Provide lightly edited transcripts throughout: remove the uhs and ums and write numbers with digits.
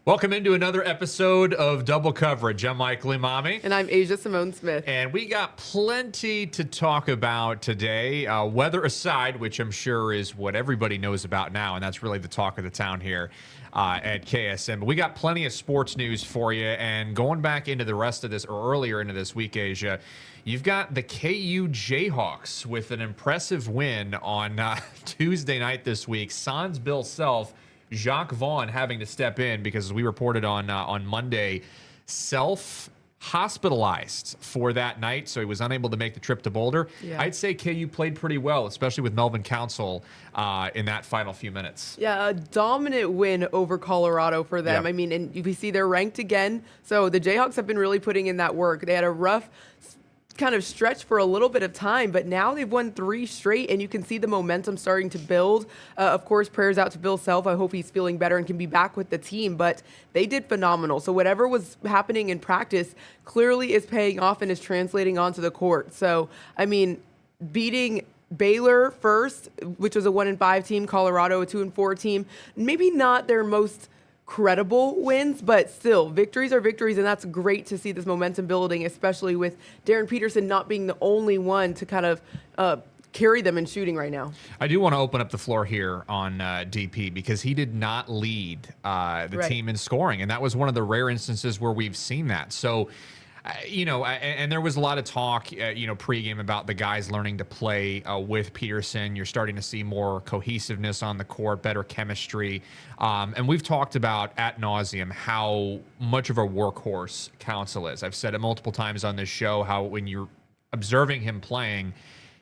Welcome into another episode of Double Coverage. I'm Michael Emami. And I'm Asia Cymone Smith. And we got plenty to talk about today. Weather aside, which I'm sure is what everybody knows about now, and that's really the talk of the town here at KSM. But we got plenty of sports news for you. And going back into the rest of this, or earlier into this week, Asia, you've got the KU Jayhawks with an impressive win on Tuesday night this week. Sans Bill Self, Jacques Vaughn having to step in because, as we reported on Monday, Self hospitalized for that night, so he was unable to make the trip to Boulder. Yeah. I'd say KU played pretty well, especially with Melvin Council in that final few minutes. Yeah, a dominant win over Colorado for them. Yep. I mean, and we see they're ranked again, so the Jayhawks have been really putting in that work. They had a rough kind of stretch for a little bit of time, but now they've won 3 straight, and you can see the momentum starting to build. Of course, prayers out to Bill Self. I hope he's feeling better and can be back with the team, but they did phenomenal. So whatever was happening in practice clearly is paying off and is translating onto the court. So, I mean, beating Baylor first, which was a 1-5 team, Colorado a 2-4 team, maybe not their most credible wins, but still, victories are victories, and that's great to see this momentum building, especially with Darren Peterson not being the only one to kind of carry them in shooting right now. I do want to open up the floor here on DP because he did not lead the team in scoring, and that was one of the rare instances where we've seen that. So, and there was a lot of talk, pregame about the guys learning to play with Peterson. You're starting to see more cohesiveness on the court, better chemistry. And we've talked about ad nauseum how much of a workhorse Council is. I've said it multiple times on this show how when you're observing him playing,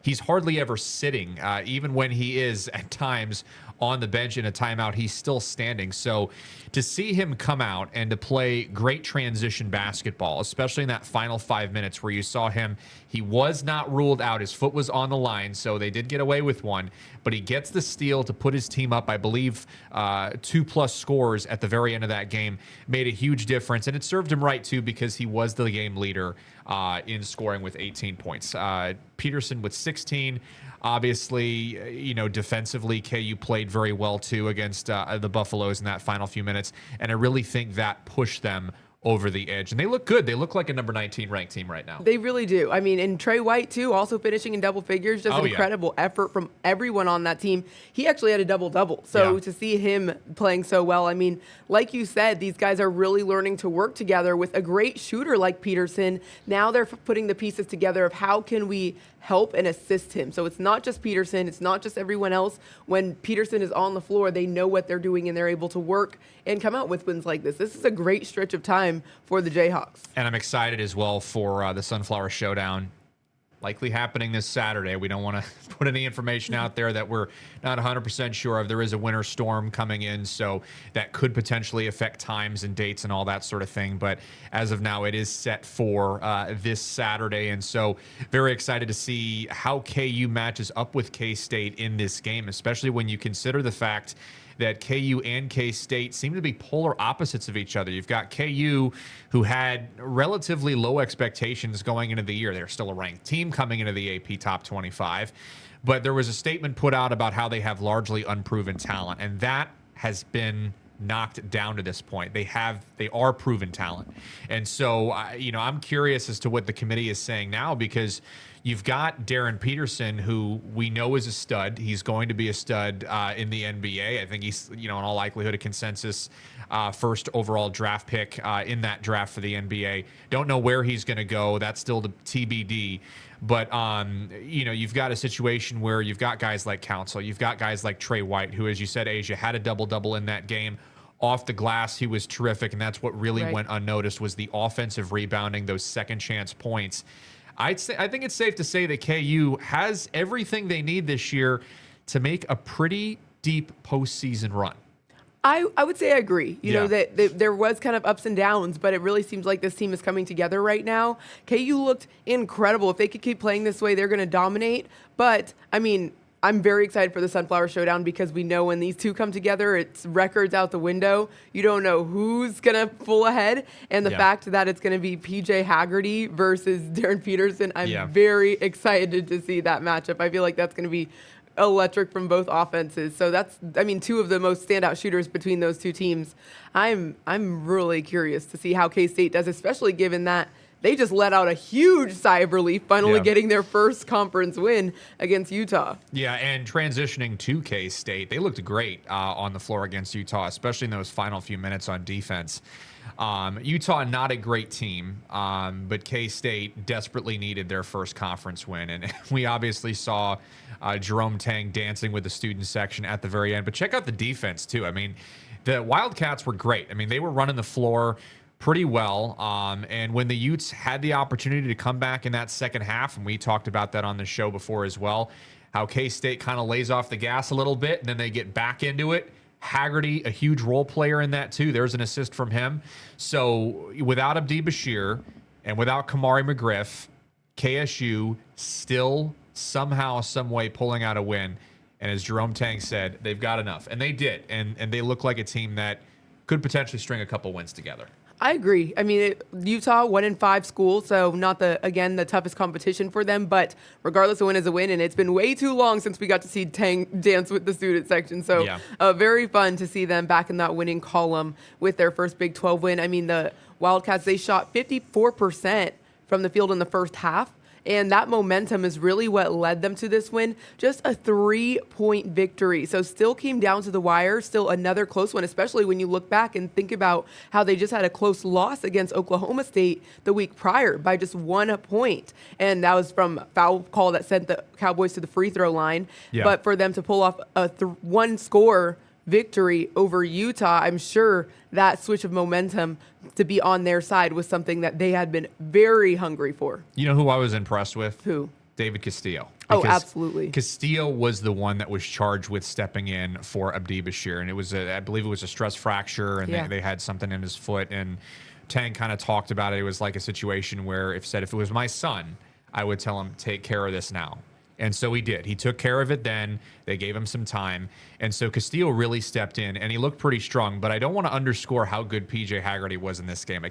he's hardly ever sitting. Even when he is at times on the bench in a timeout, he's still standing. So to see him come out and to play great transition basketball, especially in that final 5 minutes where you saw him, he was not ruled out. His foot was on the line, so they did get away with one. But he gets the steal to put his team up, I believe, 2+ scores at the very end of that game. Made a huge difference, and it served him right, too, because he was the game leader in scoring with 18 points. Peterson with 16. Obviously, defensively, KU played very well, too, against the Buffaloes in that final few minutes. And I really think that pushed them over the edge. And they look good. They look like a number 19 ranked team right now. They really do. I mean, and Trey White, too, also finishing in double figures. Just incredible effort from everyone on that team. He actually had a double-double. So to see him playing so well, I mean, like you said, these guys are really learning to work together with a great shooter like Peterson. Now they're putting the pieces together of how can we help and assist him. So it's not just Peterson. It's not just everyone else. When Peterson is on the floor, they know what they're doing, and they're able to work and come out with wins like this. This is a great stretch of time for the Jayhawks. And I'm excited as well for the Sunflower Showdown. Likely happening this Saturday. We don't want to put any information out there that we're not 100% sure of. There is a winter storm coming in, so that could potentially affect times and dates and all that sort of thing. But as of now, it is set for this Saturday, and so very excited to see how KU matches up with K-State in this game, especially when you consider the fact that KU and K-State seem to be polar opposites of each other. You've got KU, who had relatively low expectations going into the year. They're still a ranked team coming into the AP Top 25. But there was a statement put out about how they have largely unproven talent, and that has been knocked down to this point. They are proven talent. And so, I'm curious as to what the committee is saying now, because you've got Darren Peterson, who we know is a stud. He's going to be a stud in the NBA. I think he's, in all likelihood, a consensus first overall draft pick in that draft for the NBA. Don't know where he's going to go. That's still the TBD. But, you've got a situation where you've got guys like Council. You've got guys like Trey White, who, as you said, Asia, had a double-double in that game. Off the glass, he was terrific, and that's what really went unnoticed was the offensive rebounding, those second-chance points. I think it's safe to say that KU has everything they need this year to make a pretty deep postseason run. I would say I agree. You know, that there was kind of ups and downs, but it really seems like this team is coming together right now. KU looked incredible. If they could keep playing this way, they're going to dominate. But, I mean, I'm very excited for the Sunflower Showdown because we know when these two come together, it's records out the window. You don't know who's going to pull ahead. And the fact that it's going to be PJ Haggerty versus Darren Peterson, I'm very excited to see that matchup. I feel like that's going to be electric from both offenses. So that's, I mean, two of the most standout shooters between those two teams. I'm really curious to see how K-State does, especially given that they just let out a huge sigh of relief, finally getting their first conference win against Utah. Yeah, and transitioning to K-State, they looked great on the floor against Utah, especially in those final few minutes on defense. Utah, not a great team, but K-State desperately needed their first conference win. And we obviously saw Jerome Tang dancing with the student section at the very end. But check out the defense, too. I mean, the Wildcats were great. I mean, they were running the floor pretty well. And when the Utes had the opportunity to come back in that second half, and we talked about that on the show before as well, how K-State kind of lays off the gas a little bit, and then they get back into it. Haggerty, a huge role player in that too. There's an assist from him. So without Abdi Bashir and without Kamari McGriff, KSU still somehow, some way pulling out a win. And as Jerome Tang said, they've got enough. And they did. And they look like a team that could potentially string a couple wins together. I agree. I mean, Utah 1-5 school, so not the toughest competition for them. But regardless, a win is a win, and it's been way too long since we got to see Tang dance with the student section. So very fun to see them back in that winning column with their first Big 12 win. I mean, the Wildcats, they shot 54% from the field in the first half. And that momentum is really what led them to this win. Just a 3-point victory. So still came down to the wire. Still another close one, especially when you look back and think about how they just had a close loss against Oklahoma State the week prior by just 1 point. And that was from a foul call that sent the Cowboys to the free throw line. Yeah. But for them to pull off a one-score victory over Utah, I'm sure that switch of momentum to be on their side was something that they had been very hungry for. You know who I was impressed with? Who? David Castillo. Oh, absolutely. Castillo was the one that was charged with stepping in for Abdi Bashir, and it was I believe it was a stress fracture, and they had something in his foot, and Tang kind of talked about it. It was like a situation where if it was my son, I would tell him, take care of this now. And so he did. He took care of it then. They gave him some time. And so Castillo really stepped in, and he looked pretty strong. But I don't want to underscore how good P.J. Haggerty was in this game.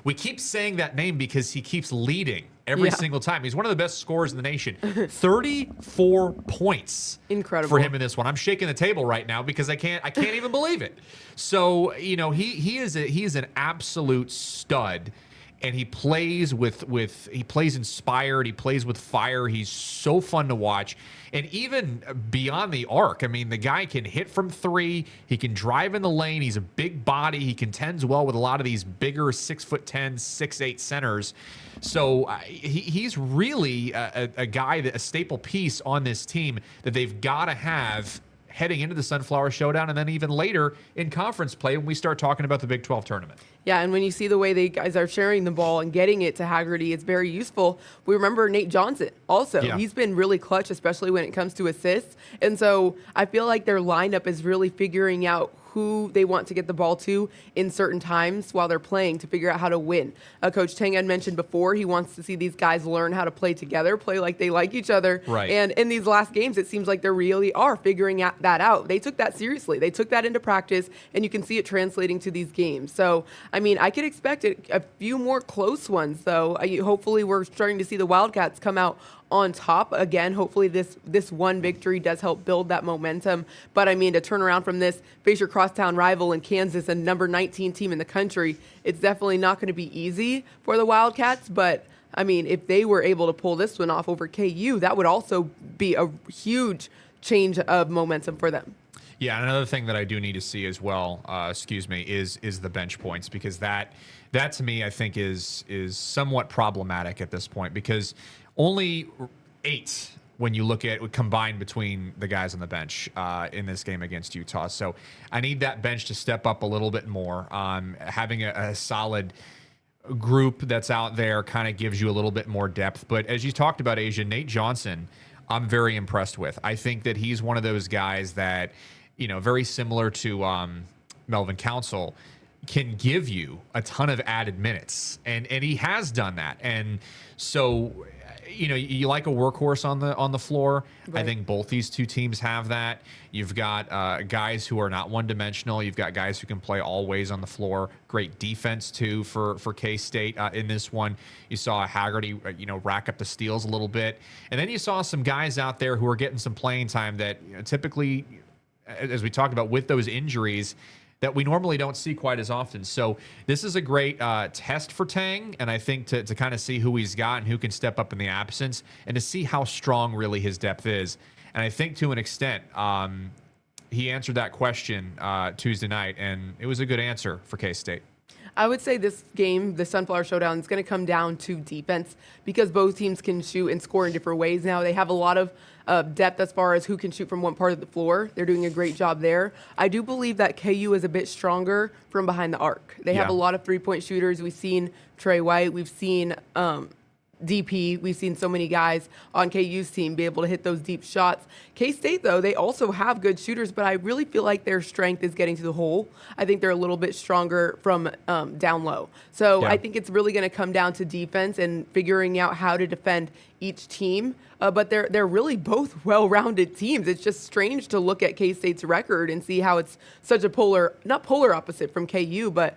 We keep saying that name because he keeps leading every single time. He's one of the best scorers in the nation. 34 points. Incredible. For him in this one. I'm shaking the table right now because I can't even believe it. So, you know, he is an absolute stud. And he plays he plays inspired. He plays with fire. He's so fun to watch. And even beyond the arc, I mean, the guy can hit from three. He can drive in the lane. He's a big body. He contends well with a lot of these bigger 6'10", 6'8" centers. So he's really a guy, a staple piece on this team that they've got to have heading into the Sunflower Showdown, and then even later in conference play when we start talking about the Big 12 tournament. Yeah, and when you see the way they guys are sharing the ball and getting it to Haggerty, it's very useful. We remember Nate Johnson also. Yeah. He's been really clutch, especially when it comes to assists. And so I feel like their lineup is really figuring out who they want to get the ball to in certain times while they're playing to figure out how to win. Coach Tang had mentioned before he wants to see these guys learn how to play together, play like they like each other. Right. And in these last games, it seems like they really are figuring that out. They took that seriously. They took that into practice, and you can see it translating to these games. So, I mean, I could expect a few more close ones, though. Hopefully we're starting to see the Wildcats come out on top again. Hopefully this one victory does help build that momentum. But I mean, to turn around from this, face your crosstown rival in Kansas, a number 19 team in the country, it's definitely not going to be easy for the Wildcats. But I mean, if they were able to pull this one off over KU, that would also be a huge change of momentum for them. Yeah, and another thing that I do need to see as well, is the bench points, because that to me I think is somewhat problematic at this point, because only 8 when you look at combined between the guys on the bench in this game against Utah. So I need that bench to step up a little bit more. Having a solid group that's out there kind of gives you a little bit more depth. But as you talked about, Asia, Nate Johnson, I'm very impressed with. I think that he's one of those guys that, you know, very similar to Melvin Council, can give you a ton of added minutes. And he has done that. And so you like a workhorse on the floor. Right. I think both these two teams have that. You've got guys who are not one-dimensional. You've got guys who can play all ways on the floor. Great defense too for K-State in this one. You saw Haggerty rack up the steals a little bit, and then you saw some guys out there who are getting some playing time that typically, as we talked about with those injuries, that we normally don't see quite as often. So this is a great test for Tang, and I think to kind of see who he's got and who can step up in the absence, and to see how strong really his depth is. And I think to an extent, he answered that question Tuesday night, and it was a good answer for K-State. I would say this game, the Sunflower Showdown, is going to come down to defense because both teams can shoot and score in different ways now. They have a lot of depth as far as who can shoot from one part of the floor. They're doing a great job there. I do believe that KU is a bit stronger from behind the arc. They have a lot of three-point shooters. We've seen Trey White. We've seen DP. We've seen so many guys on KU's team be able to hit those deep shots. K-State, though, they also have good shooters, but I really feel like their strength is getting to the hole. I think they're a little bit stronger from down low. So I think it's really going to come down to defense and figuring out how to defend each team. But they're really both well-rounded teams. It's just strange to look at K-State's record and see how it's such a not polar opposite from KU, but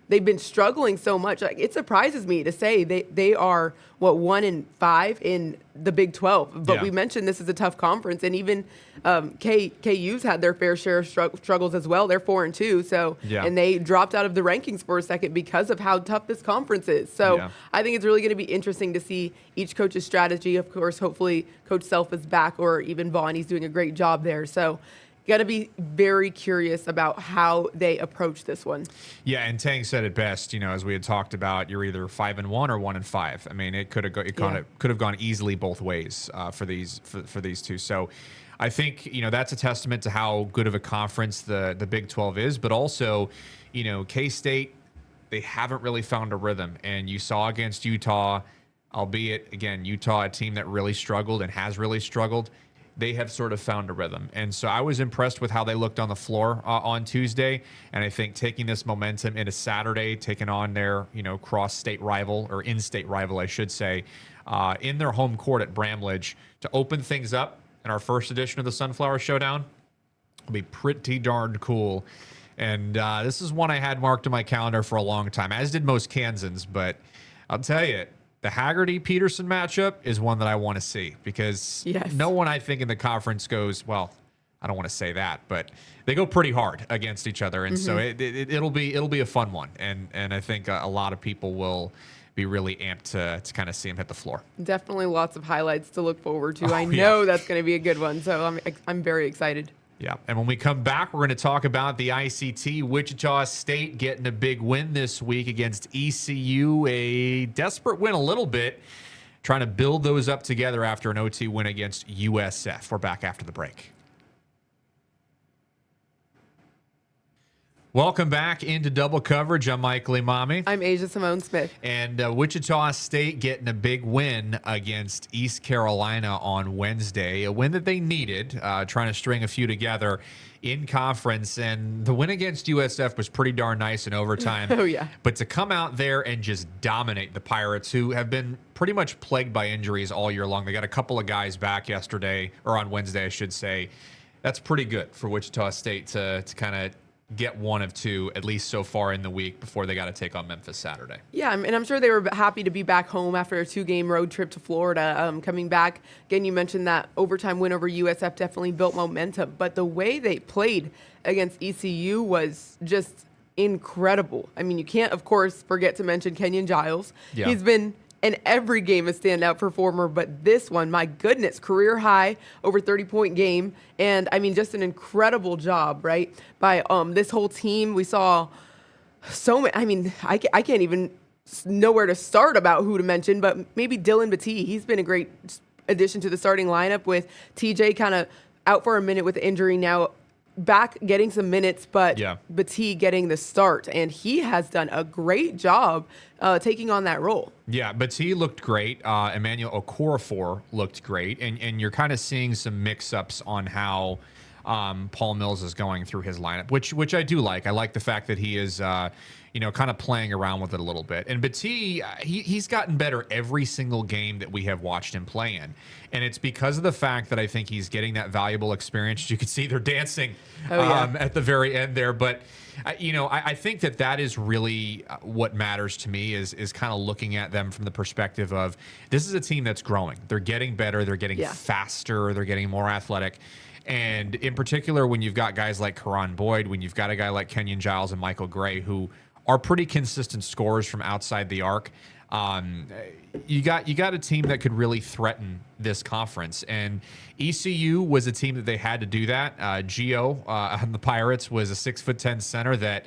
they've been struggling so much. Like, it surprises me to say they are 1-5 in the Big 12. But we mentioned this is a tough conference, and even KU's had their fair share of struggles as well. They're 4-2, and they dropped out of the rankings for a second because of how tough this conference is. So I think it's really going to be interesting to see each coach's strategy. Of course, hopefully Coach Self is back, or even Vaughn. He's doing a great job there. So got to be very curious about how they approach this one. Yeah, and Tang said it best. As we had talked about, you're either 5-1 or 1-5. I mean, it could have gone easily both ways for these two. So I think that's a testament to how good of a conference the Big 12 is, but also K-State, they haven't really found a rhythm, and you saw against Utah, albeit again Utah, a team that really struggled and has really struggled. They have sort of found a rhythm. And so I was impressed with how they looked on the floor on Tuesday. And I think taking this momentum into Saturday, taking on their, cross-state rival, or in-state rival, I should say, in their home court at Bramlage, to open things up in our first edition of the Sunflower Showdown will be pretty darn cool. And this is one I had marked on my calendar for a long time, as did most Kansans. But I'll tell you, the Haggerty-Peterson matchup is one that I want to see, because no one, I think, in the conference goes, well, I don't want to say that, but they go pretty hard against each other. And so it'll be a fun one. And I think a lot of people will be really amped to kind of see him hit the floor. Definitely lots of highlights to look forward to. I know that's going to be a good one. So I'm very excited. Yeah, and when we come back, we're going to talk about the ICT. Wichita State getting a big win this week against ECU, a desperate win a little bit, trying to build those up together after an OT win against USF. We're back after the break. Welcome back into Double Coverage. I'm Michael Emami. I'm Asia Cymone Smith. And Wichita State getting a big win against East Carolina on Wednesday, a win that they needed, trying to string a few together in conference. And the win against USF was pretty darn nice in overtime. Oh, yeah. But to come out there and just dominate the Pirates, who have been pretty much plagued by injuries all year long. They got a couple of guys back yesterday, or on Wednesday, I should say. That's pretty good for Wichita State to kind of get one of two, at least so far in the week, before they got to take on Memphis Saturday. Yeah, and I'm sure they were happy to be back home after a 2-game road trip to Florida. Coming back, again, you mentioned that overtime win over USF definitely built momentum, but the way they played against ECU was just incredible. I mean, you can't, of course, forget to mention Kenyon Giles. Yeah. He's been in every game a standout performer, but this one, my goodness, career high, over 30-point game. And I mean, just an incredible job, right? By this whole team. We saw so many, I mean, I can't even know where to start about who to mention, but maybe Dylan Batee. He's been a great addition to the starting lineup, with TJ kind of out for a minute with injury, now back getting some minutes, but Batee getting the start, and he has done a great job taking on that role. Yeah, Batee looked great. Emmanuel Okorafor looked great, and you're kind of seeing some mix-ups on how Paul Mills is going through his lineup, which I do like. I like the fact that he is, kind of playing around with it a little bit. And Batiste, he's gotten better every single game that we have watched him play in. And it's because of the fact that I think he's getting that valuable experience. You can see they're dancing at the very end there. But, I think that is really what matters to me is kind of looking at them from the perspective of this is a team that's growing. They're getting better. They're getting faster. They're getting more athletic. And in particular, when you've got guys like Karan Boyd, when you've got a guy like Kenyon Giles and Michael Gray, who are pretty consistent scorers from outside the arc, you got a team that could really threaten this conference. And ECU was a team that they had to do that. Gio on the Pirates was a 6'10" center that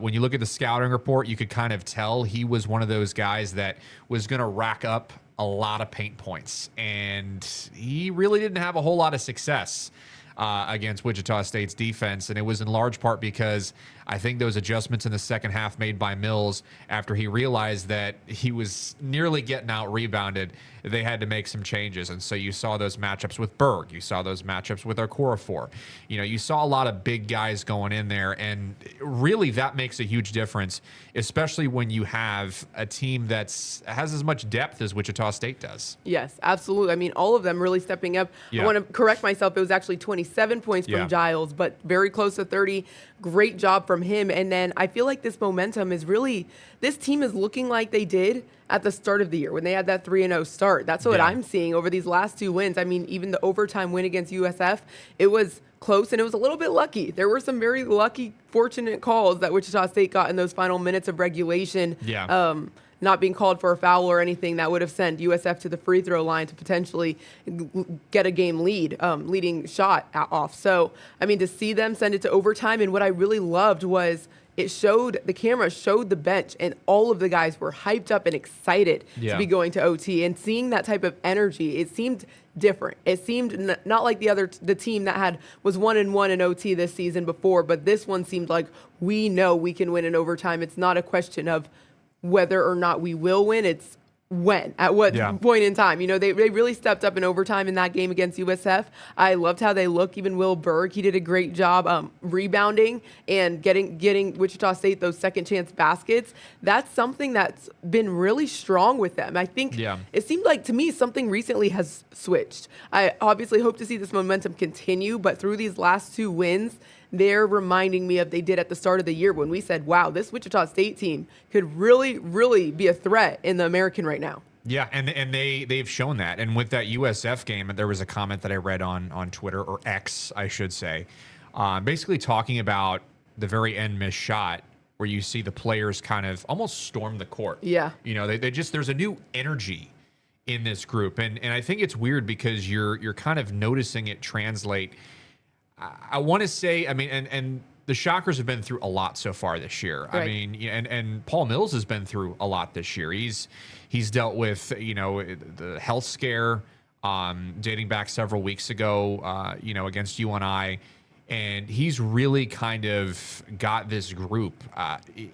when you look at the scouting report, you could kind of tell he was one of those guys that was going to rack up a lot of paint points. And he really didn't have a whole lot of success against Wichita State's defense. And it was in large part because I think those adjustments in the second half made by Mills after he realized that he was nearly getting out rebounded, they had to make some changes. And so you saw those matchups with Berg. You saw those matchups with Okorafor. You saw a lot of big guys going in there. And really that makes a huge difference, especially when you have a team that has as much depth as Wichita State does. Yes, absolutely. I mean, all of them really stepping up. I want to correct myself. It was actually 27 points from Giles, but very close to 30. Great job from him. And then I feel like this momentum is really, this team is looking like they did at the start of the year when they had that 3-0 start. That's what I'm seeing over these last two wins. I mean, even the overtime win against USF, it was close and it was a little bit lucky. There were some very lucky, fortunate calls that Wichita State got in those final minutes of regulation. Not being called for a foul or anything that would have sent USF to the free throw line to potentially get a game leading shot off. So, I mean, to see them send it to overtime, and what I really loved was the camera showed the bench, and all of the guys were hyped up and excited to be going to OT. And seeing that type of energy, it seemed different. It seemed not like the team that was 1-1 in OT this season before, but this one seemed like we know we can win in overtime. It's not a question of whether or not we will win, it's when, at what point in time. They really stepped up in overtime in that game against USF. I loved how they look. Even Will Berg, he did a great job rebounding and getting Wichita State those second chance baskets. That's something that's been really strong with them. I think it seemed like to me something recently has switched. I obviously hope to see this momentum continue, but through these last two wins, they're reminding me of they did at the start of the year when we said, wow, this Wichita State team could really, really be a threat in the American right now. Yeah, and they've shown that. And with that USF game, there was a comment that I read on Twitter, or X, I should say, basically talking about the very end missed shot where you see the players kind of almost storm the court. Yeah. They just, there's a new energy in this group. And I think it's weird because you're kind of noticing it translate. I want to say, I mean, and the Shockers have been through a lot so far this year. Right. I mean, and Paul Mills has been through a lot this year. He's dealt with, the health scare dating back several weeks ago, against UNI. And he's really kind of got this group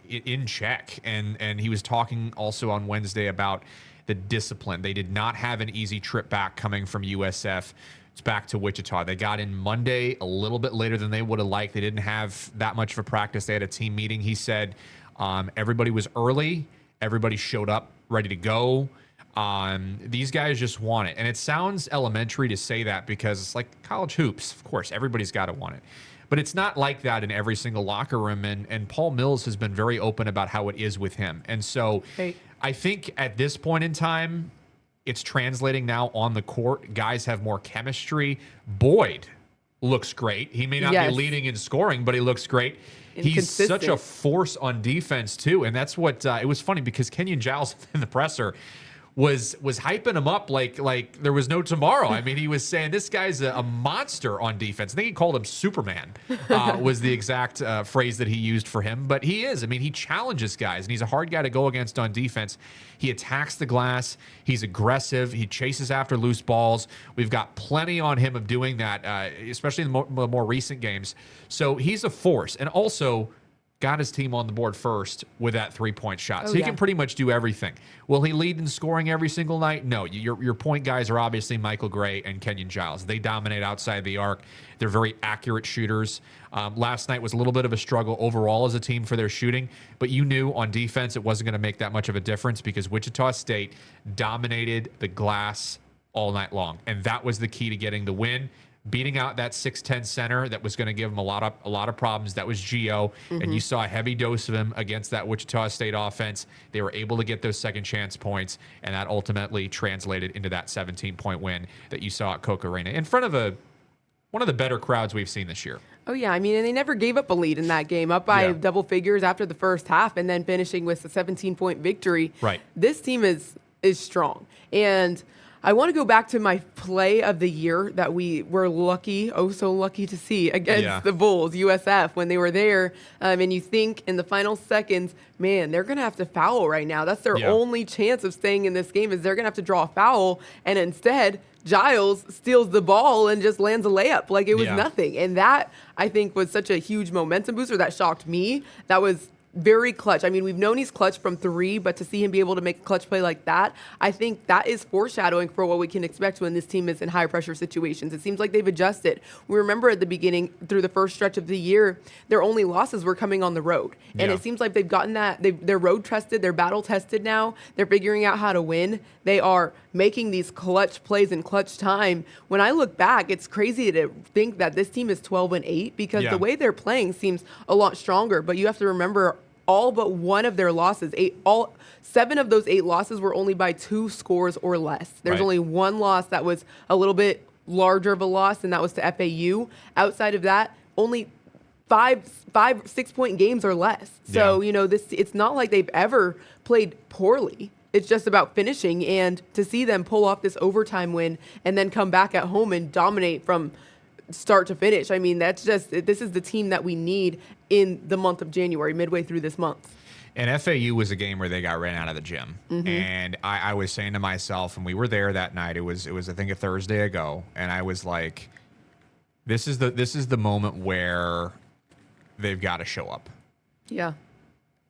in check. And he was talking also on Wednesday about the discipline. They did not have an easy trip back coming from USF. It's back to Wichita. They got in Monday a little bit later than they would have liked. They didn't have that much of a practice. They had a team meeting. He said everybody was early. Everybody showed up ready to go. These guys just want it. And it sounds elementary to say that because it's like college hoops. Of course, everybody's got to want it. But it's not like that in every single locker room. And Paul Mills has been very open about how it is with him. And so I think at this point in time, it's translating now on the court. Guys have more chemistry. Boyd looks great. He may not be leading in scoring, but he looks great. He's such a force on defense, too. And that's what it was funny because Kenyon Giles in the presser was hyping him up like there was no tomorrow. I mean, he was saying this guy's a monster on defense. I think he called him Superman, was the exact phrase that he used for him. But he is. I mean, he challenges guys, and he's a hard guy to go against on defense. He attacks the glass. He's aggressive. He chases after loose balls. We've got plenty on him of doing that, especially in the more recent games. So he's a force. And also, got his team on the board first with that 3-point shot. So Oh, he yeah. can pretty much do everything. Will he lead in scoring every single night? No. Your point guys are obviously Michael Gray and Kenyon Giles. They dominate outside the arc. They're very accurate shooters. Last night was a little bit of a struggle overall as a team for their shooting, but you knew on defense it wasn't going to make that much of a difference because Wichita State dominated the glass all night long, and that was the key to getting the win. Beating out that 6'10 center that was going to give him a lot of problems. That was Gio, and you saw a heavy dose of him against that Wichita State offense. They were able to get those second chance points, and that ultimately translated into that 17-point win that you saw at Koch Arena in front of one of the better crowds we've seen this year. Oh, yeah. I mean, and they never gave up a lead in that game, up by double figures after the first half and then finishing with a 17-point victory. Right. This team is strong. And I want to go back to my play of the year that we were lucky, oh so lucky to see against the Bulls, USF, when they were there. And you think in the final seconds, man, they're going to have to foul right now. That's their only chance of staying in this game is they're going to have to draw a foul. And instead, Giles steals the ball and just lands a layup like it was nothing. And that, I think, was such a huge momentum booster that shocked me. That was very clutch. I mean, we've known he's clutch from three, but to see him be able to make a clutch play like that, I think that is foreshadowing for what we can expect when this team is in high pressure situations. It seems like they've adjusted. We remember at the beginning, through the first stretch of the year, their only losses were coming on the road. And it seems like they've gotten that, they're road tested, they're battle tested now. They're figuring out how to win. They are making these clutch plays in clutch time. When I look back, it's crazy to think that this team is 12-8 because the way they're playing seems a lot stronger. But you have to remember, all but one of their losses, 7 of those 8 losses were only by 2 scores or less. There's only one loss that was a little bit larger of a loss, and that was to FAU. Outside of that, only 6-point games or less. So, you know, it's not like they've ever played poorly. It's just about finishing, and to see them pull off this overtime win and then come back at home and dominate from start to finish. I mean, this is the team that we need in the month of January, midway through this month. And FAU was a game where they got ran out of the gym. And I was saying to myself, and we were there that night, it was I think a Thursday ago, and I was like, this is the moment where they've got to show up. Yeah.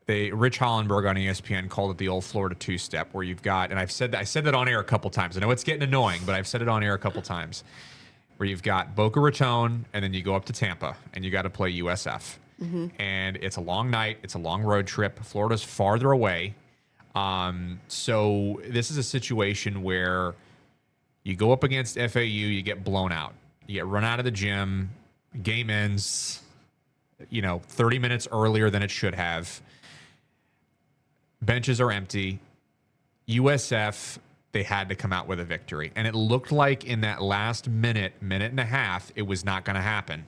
Rich Hollenberg on ESPN called it the old Florida two-step, where you've got, and I said that on air a couple times. I know it's getting annoying, but I've said it on air a couple times, where you've got Boca Raton, and then you go up to Tampa, and you got to play USF. And it's a long night. It's a long road trip. Florida's farther away. So this is a situation where you go up against FAU, you get blown out. You get run out of the gym. Game ends, 30 minutes earlier than it should have. Benches are empty. USF, they had to come out with a victory. And it looked like in that last minute and a half, it was not going to happen.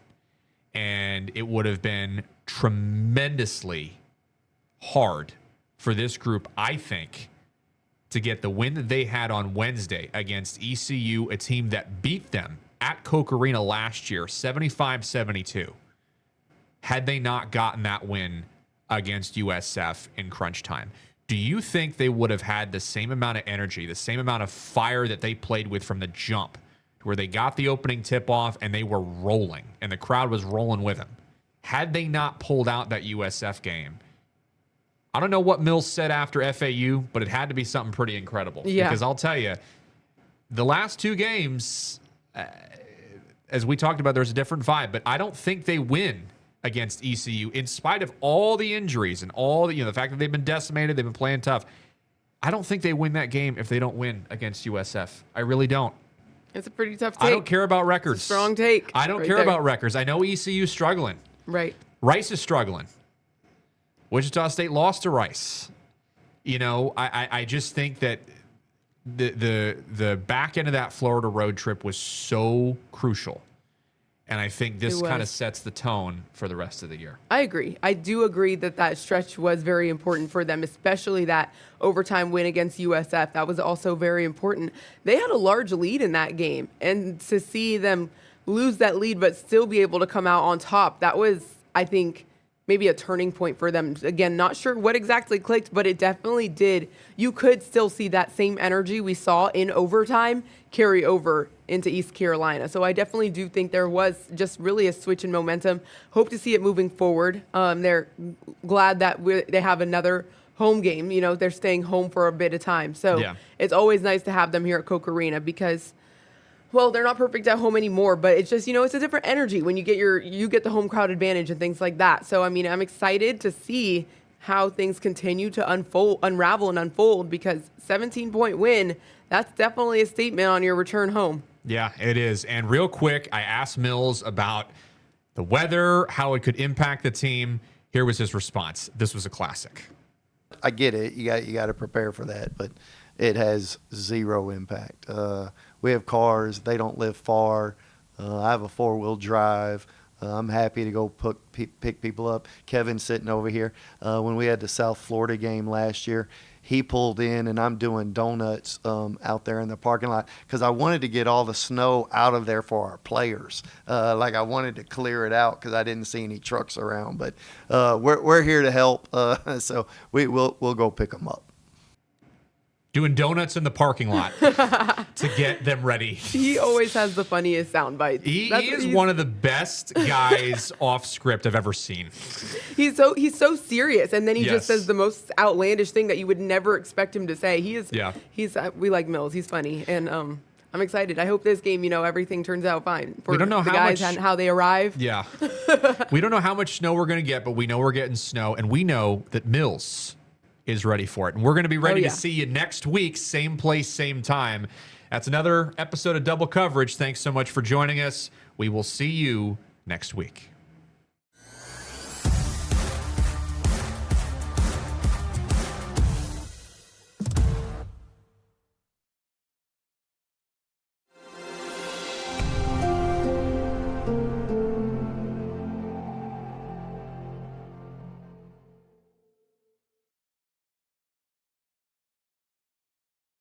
And it would have been tremendously hard for this group, I think, to get the win that they had on Wednesday against ECU, a team that beat them at Koch Arena last year, 75-72. Had they not gotten that win against USF in crunch time, do you think they would have had the same amount of energy, the same amount of fire that they played with from the jump, where they got the opening tip-off and they were rolling, and the crowd was rolling with them? Had they not pulled out that USF game, I don't know what Mills said after FAU, but it had to be something pretty incredible. Yeah. Because I'll tell you, the last 2 games, as we talked about, there's a different vibe, but I don't think they win against ECU in spite of all the injuries and all the, the fact that they've been decimated, they've been playing tough. I don't think they win that game if they don't win against USF. I really don't. It's a pretty tough take. I don't care about records. Strong take. I don't care about records. I know ECU's struggling. Right. Rice is struggling. Wichita State lost to Rice. I just think that the back end of that Florida road trip was so crucial. And I think this kind of sets the tone for the rest of the year. I agree. I do agree that stretch was very important for them, especially that overtime win against USF. That was also very important. They had a large lead in that game, and to see them lose that lead but still be able to come out on top, that was, I think, maybe a turning point for them. Again, not sure what exactly clicked, but it definitely did. You could still see that same energy we saw in overtime carry over into East Carolina. So I definitely do think there was just really a switch in momentum. Hope to see it moving forward. They're glad that they have another home game. You know, they're staying home for a bit of time. So it's always nice to have them here at Koch Arena because, well, they're not perfect at home anymore, but it's just, you know, it's a different energy when you get the home crowd advantage and things like that. So, I mean, I'm excited to see how things continue to unravel and unfold because 17-point win, that's definitely a statement on your return home. Yeah, it is. And real quick, I asked Mills about the weather, how it could impact the team. Here was his response. This was a classic. I get it. You got to prepare for that, but it has zero impact. We have cars. They don't live far. I have a 4-wheel drive. I'm happy to go pick people up. Kevin's sitting over here. When we had the South Florida game last year, he pulled in, and I'm doing donuts out there in the parking lot because I wanted to get all the snow out of there for our players. Like I wanted to clear it out because I didn't see any trucks around. But we're here to help, so we'll go pick them up. Doing donuts in the parking lot to get them ready. He always has the funniest sound bites. He is one of the best guys off script I've ever seen. He's so serious, and then he just says the most outlandish thing that you would never expect him to say. We like Mills. He's funny, and I'm excited. I hope this game, you know, everything turns out fine for we don't know the how guys much, and how they arrive. Yeah. We don't know how much snow we're going to get, but we know we're getting snow, and we know that Mills is ready for it. And we're going to be ready to see you next week, same place, same time. That's another episode of Double Coverage. Thanks so much for joining us. We will see you next week.